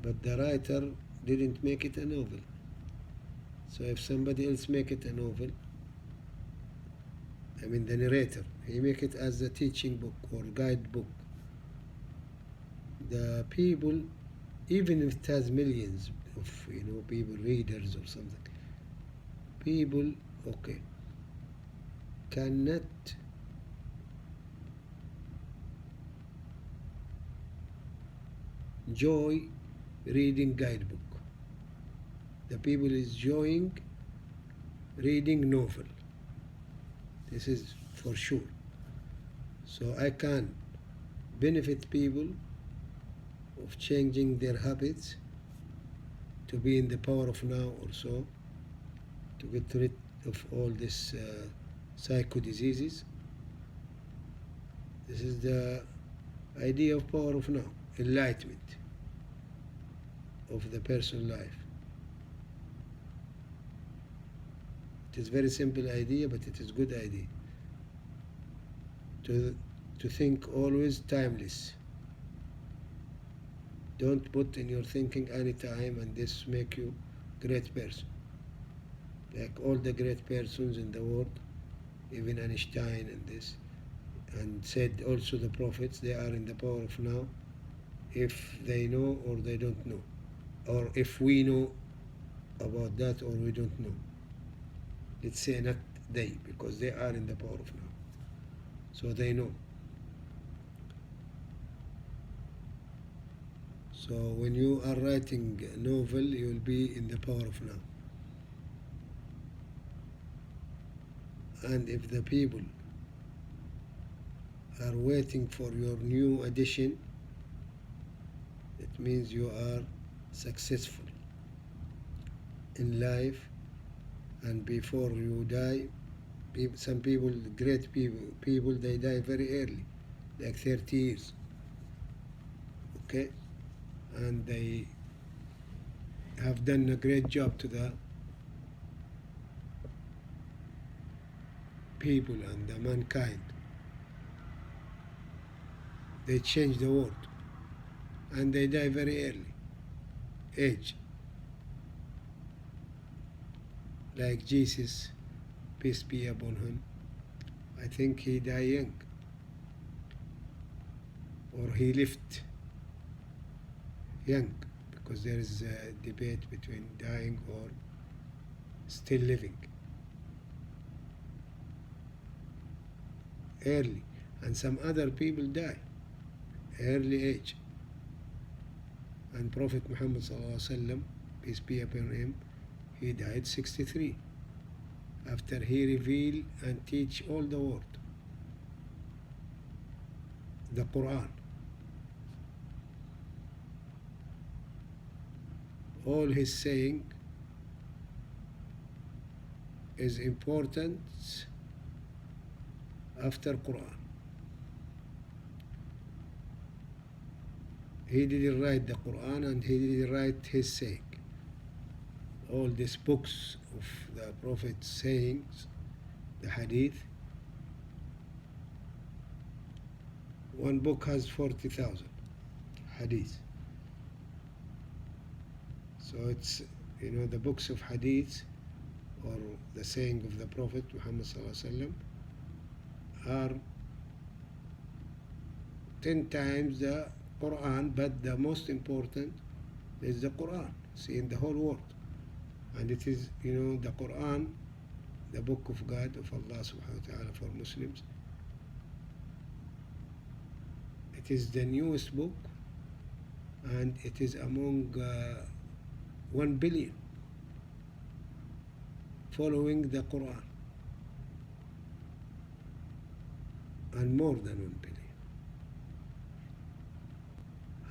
but the writer didn't make it a novel. So if somebody else make it a novel, I mean the narrator, he make it as a teaching book or guidebook, the people, even if it has millions of people, readers or something, people, okay, cannot enjoy reading guidebook. The people is enjoying reading novel. This is for sure. So I can benefit people of changing their habits to be in the power of now or so, to get rid of all this psycho diseases. This is the idea of power of now, enlightenment of the person's life. It is very simple idea, but it is good idea. To think always timeless. Don't put in your thinking any time, and this make you great person. Like all the great persons in the world, even Einstein and this, and said also the prophets, they are in the power of now, if they know or they don't know, or if we know about that or we don't know. Let's say not they, because they are in the power of now, so they know. So when you are writing a novel, you will be in the power of now. And if the people are waiting for your new edition, it means you are successful in life. And before you die, some people, great people, they die very early, like 30 years. Okay? And they have done a great job to the people and the mankind. They change the world, and they die very early age. Like Jesus, peace be upon him, I think he died young, or he lived young, because there is a debate between dying or still living. Early, and some other people die early age. And Prophet Muhammad ﷺ, peace be upon him, he died 63 after he revealed and teach all the world the Quran. All his saying is important after Quran. He didn't write the Quran, and he didn't write his saying. All these books of the Prophet's sayings, the Hadith, one book has 40,000 Hadith. So it's, the books of Hadith, or the saying of the Prophet Muhammad ﷺ, are 10 times the Quran, but the most important is the Quran, see, in the whole world. And it is, the Quran, the book of God, of Allah subhanahu wa ta'ala for Muslims. It is the newest book, and it is among 1 billion following the Quran, and more than 1 billion.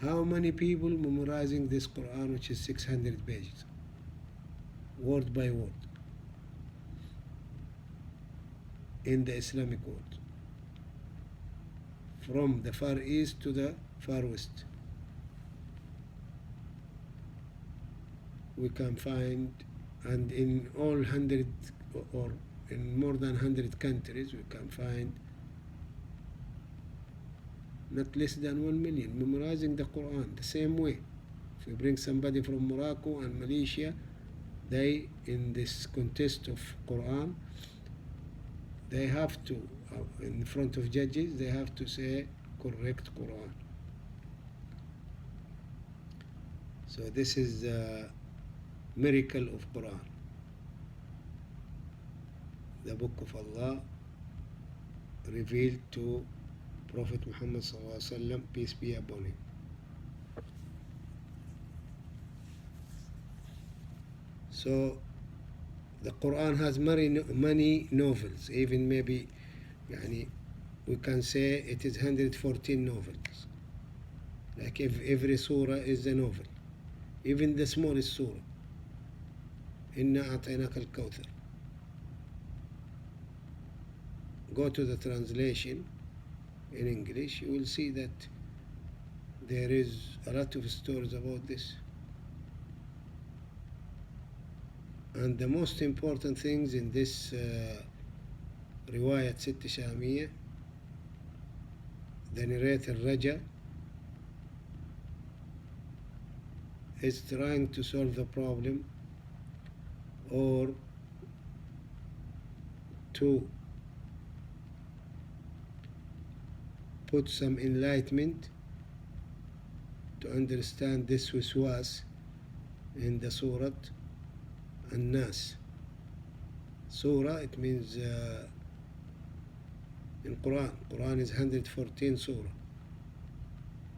How many people memorizing this Quran, which is 600 pages, word by word, in the Islamic world, from the Far East to the Far West? We can find, and in all 100, or in more than 100 countries, we can find not less than 1 million memorizing the Quran the same way, If you bring somebody from Morocco and Malaysia, they, in this contest of Quran, they have to, in front of judges, they have to say correct Quran. So this is the miracle of Quran, the book of Allah revealed to Prophet Muhammad sallallahu alaihi wasallam, peace be upon him. So the Quran has many novels, even maybe يعني, we can say it is 114 novels. Like if every surah is a novel, even the smallest surah. إنا أعطيناك الكوثر. Go to the translation in English, you will see that there is a lot of stories about this. And the most important things in this رواية ست شامية, the narrator Raja is trying to solve the problem or to put some enlightenment to understand this waswas in the Surah An-Nas. Surah, it means in Quran. Quran is 114 surah,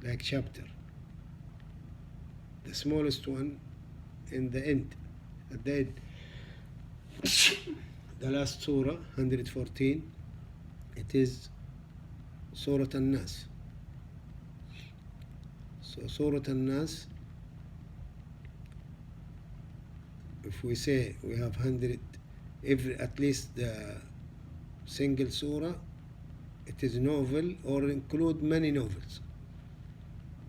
like chapter. The smallest one in the end, at the end. The last surah, 114, it is Surah An-Nas. So Surah An-Nas, if we say we have 100, at least the single surah, it is novel or include many novels.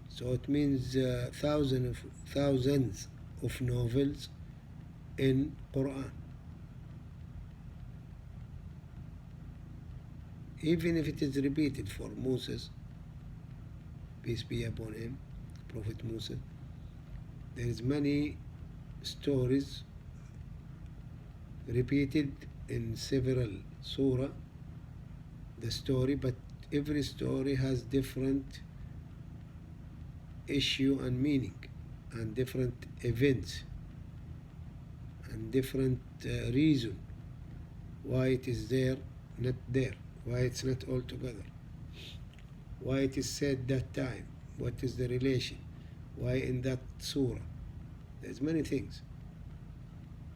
So it means thousands of novels in Quran. Even if it is repeated for Moses, peace be upon him, Prophet Musa, there is many stories repeated in several surah, the story, but every story has different issue and meaning, and different events, and different reason why it is there, not there, why it's not all together, why it is said that time, what is the relation, why in that surah. There's many things,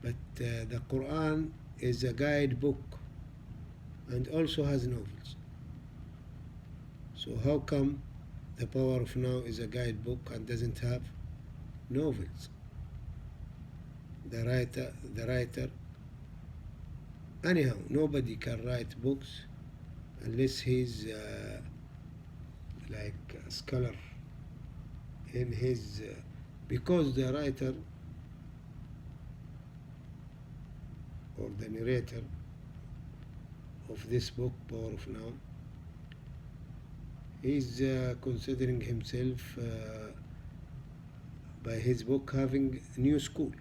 but the Quran is a guidebook and also has novels. So how come the Power of Now is a guidebook and doesn't have novels? The writer, anyhow, nobody can write books unless he's like a scholar in his, because the writer or the narrator of this book, Power of Now, he's considering himself by his book having a new school,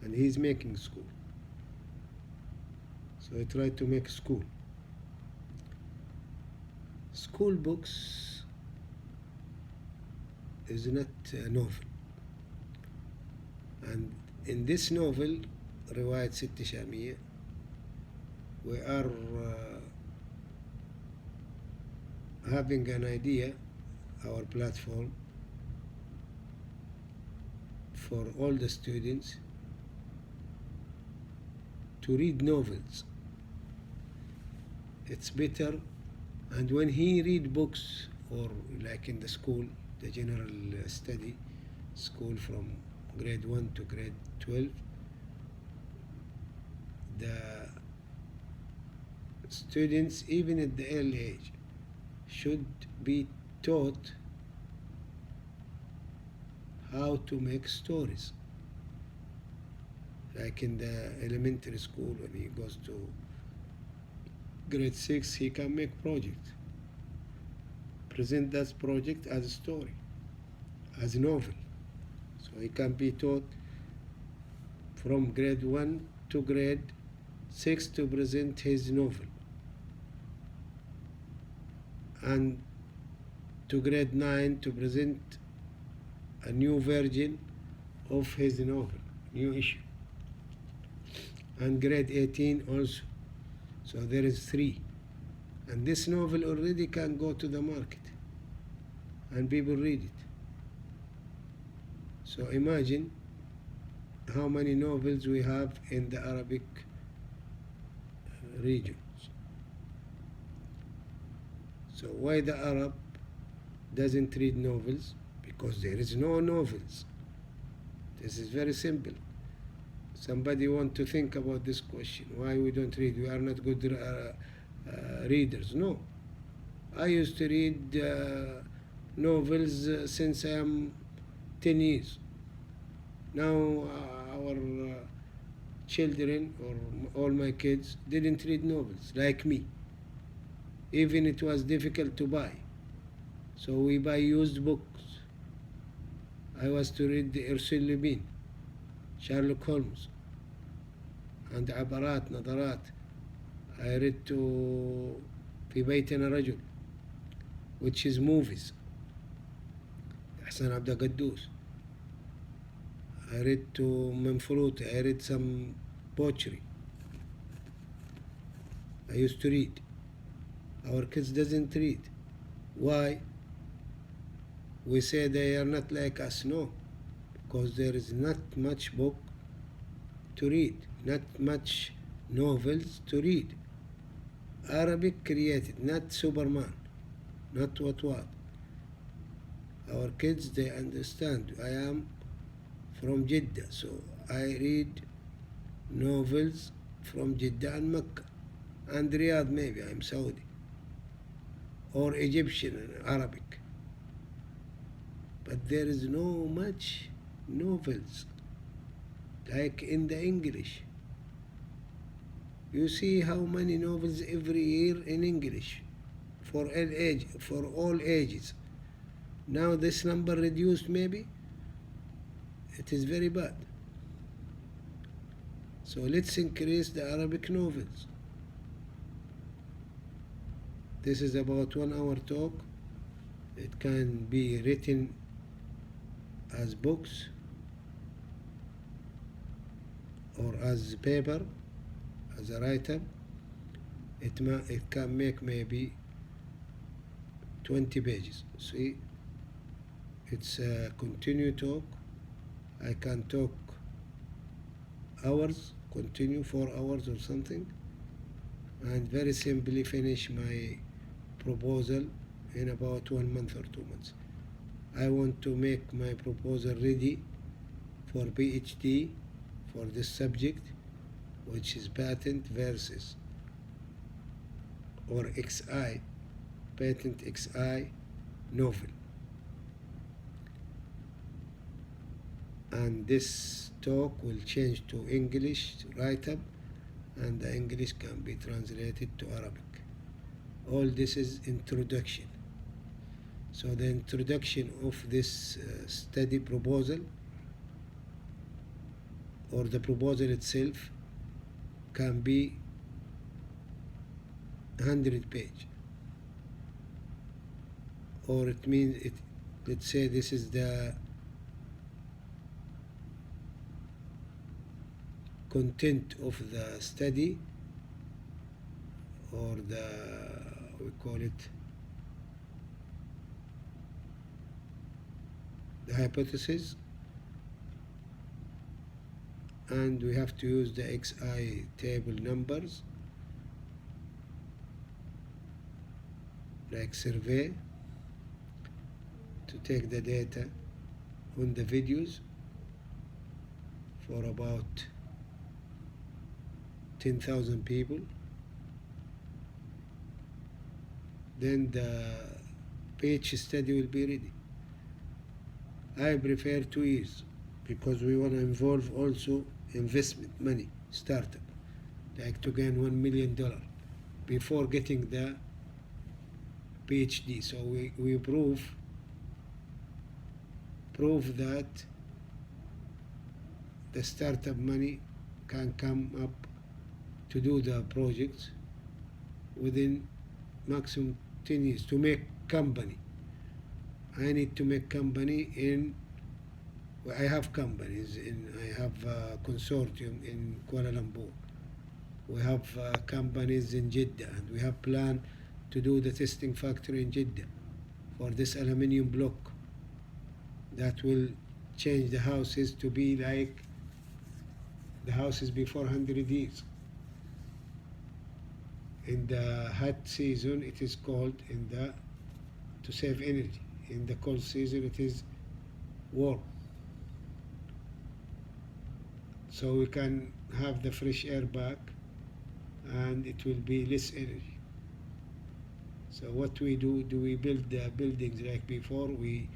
and he's making school. So he tried to make school. School books is not a novel. And in this novel, رواية ست شامية, we are having an idea, our platform, for all the students to read novels. It's better, and when he read books, or like in the school, the general study school from grade 1 to grade 12, the students, even at the early age, should be taught how to make stories. Like in the elementary school, when he goes to grade 6, he can make project. Present that project as a story, as a novel. So he can be taught from grade 1 to grade 6 to present his novel, and to grade 9 to present a new version of his novel, new issue, and grade 18 also. So there is 3, and this novel already can go to the market and people read it. So imagine how many novels we have in the Arabic regions. So why the Arab doesn't read novels? Because there is no novels. This is very simple. Somebody want to think about this question. Why we don't read? We are not good readers. No. I used to read novels since I am 10 years. Now our children, or all my kids, didn't read novels like me. Even it was difficult to buy. So we buy used books. I was to read the Ursule Le Guin, Sherlock Holmes, and عبرات نظرات. I read to في بيتنا رجل, which is movies, حسن عبد القدوس. I read to Manfruti. I read some poetry. I used to read. Our kids doesn't read. Why? We say they are not like us. No, because there is not much book to read, not much novels to read. Arabic created, not Superman, not what. Our kids, they understand. I am from Jeddah, so I read novels from Jeddah and Mecca, and Riyadh maybe, I'm Saudi, or Egyptian and Arabic. But there is no much novels like in the English. You see how many novels every year in English for all ages. Now this number reduced maybe. It is very bad. So let's increase the Arabic novels. This is about 1 hour talk. It can be written as books or as paper, as a writer. It can make maybe 20 pages. See, it's a continue talk. I can talk hours, continue 4 hours or something, and very simply finish my proposal in about 1 month or 2 months. I want to make my proposal ready for PhD for this subject, which is patent versus or XI, patent XI novel. And this talk will change to English write-up, and the English can be translated to Arabic. All this is introduction. So the introduction of this study proposal, or the proposal itself, can be 100 page, or it means it. Let's say this is the content of the study, or we call it the hypothesis, and we have to use the XI table numbers like survey to take the data on the videos for about 10,000 people. Then the PhD study will be ready. I prefer 2 years because we want to involve also investment money, startup, like to gain $1 million before getting the PhD. So we prove that the startup money can come up to do the projects within maximum 10 years to make company. I need to make company in, I have companies in, I have a consortium in Kuala Lumpur. We have companies in Jeddah, and we have plan to do the testing factory in Jeddah for this aluminium block that will change the houses to be like the houses before 100 years. In the hot season it is cold, in the to save energy. In the cold season it is warm, so we can have the fresh air back and it will be less energy. So what we do we build the buildings like before? We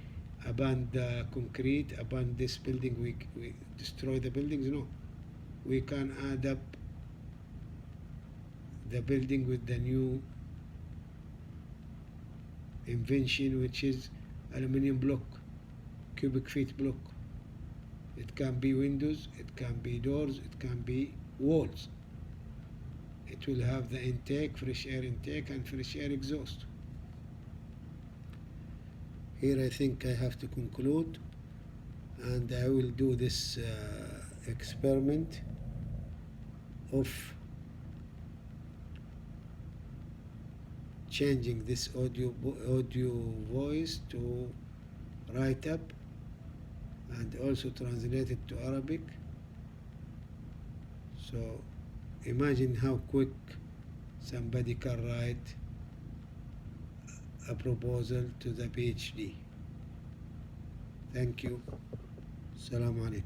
abandon the concrete, abandon this building, we destroy the buildings? No, we can add up the building with the new invention, which is aluminium block, cubic feet block. It can be windows, it can be doors, it can be walls. It will have the intake, fresh air intake and fresh air exhaust. Here I think I have to conclude, and I will do this experiment of changing this audio voice to write up and also translate it to Arabic. So imagine how quick somebody can write a proposal to the PhD. Thank you. Assalamu alaikum.